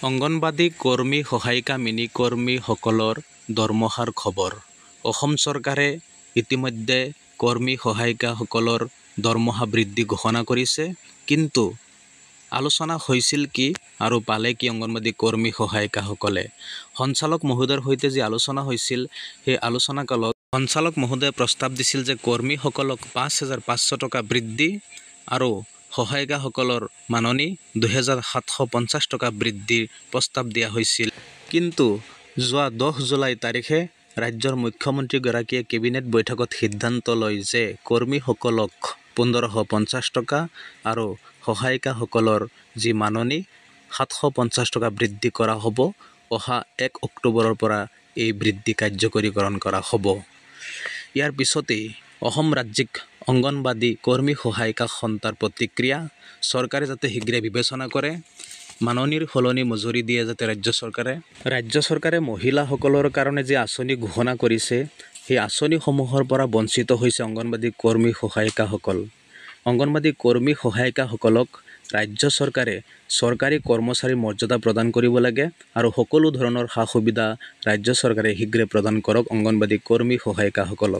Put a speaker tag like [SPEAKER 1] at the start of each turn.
[SPEAKER 1] অংগনবাদী কৰ্মী সহায়িকা মিনি কৰ্মীসকলৰ দৰমহাৰ খবৰ। অসম চৰকাৰে ইতিমধ্যে কৰ্মী সহায়িকাসকলৰ দৰমহা বৃদ্ধি ঘোষণা কৰিছে। কিন্তু আলোচনা হৈছিল কি আৰু পালে কি অংগনবাদী কৰ্মী সহায়িকাসকলে? সঞ্চালক মহোদয়ৰ সৈতে যি আলোচনা হৈছিল, সেই আলোচনা কালত সঞ্চালক মহোদয়ে প্ৰস্তাৱ দিছিল যে কৰ্মীসকলক ৫,৫০০ টকা বৃদ্ধি আৰু সহায়িকাসকলৰ মাননি ২,৭৫০ টকা বৃদ্ধিৰ প্ৰস্তাৱ দিয়া হৈছিল। কিন্তু যোৱা ১০ জুলাই তাৰিখে ৰাজ্যৰ মুখ্যমন্ত্ৰীগৰাকীয়ে কেবিনেট বৈঠকত সিদ্ধান্ত লয় যে কৰ্মীসকলক ১৫৫০ টকা আৰু সহায়িকাসকলৰ যি মাননি ৭৫০ টকা বৃদ্ধি কৰা হ'ব। অহা ১ অক্টোবৰৰ পৰা এই বৃদ্ধি কাৰ্যকৰীকৰণ কৰা হ'ব। ইয়াৰ পিছতেই অসম ৰাজ্যিক অংগনবাদী কৰ্মী সহায়িকা সন্থাৰ প্ৰতিক্ৰিয়া। চৰকাৰে যাতে শীঘ্ৰে বিবেচনা কৰে, মাননিৰ সলনি মজুৰি দিয়ে যাতে ৰাজ্য চৰকাৰে মহিলাসকলৰ কাৰণে যি আঁচনি ঘোষণা কৰিছে, সেই আঁচনিসমূহৰ পৰা বঞ্চিত হৈছে অংগনবাদী কৰ্মী সহায়িকাসকল। অংগনবাদী কৰ্মী সহায়িকাসকলক ৰাজ্য চৰকাৰে চৰকাৰী কৰ্মচাৰীৰ মৰ্যাদা প্ৰদান কৰিব লাগে আৰু সকলো ধৰণৰ সা সুবিধা ৰাজ্য চৰকাৰে শীঘ্ৰে প্ৰদান কৰক অংগনবাদী কৰ্মী সহায়িকাসকলক।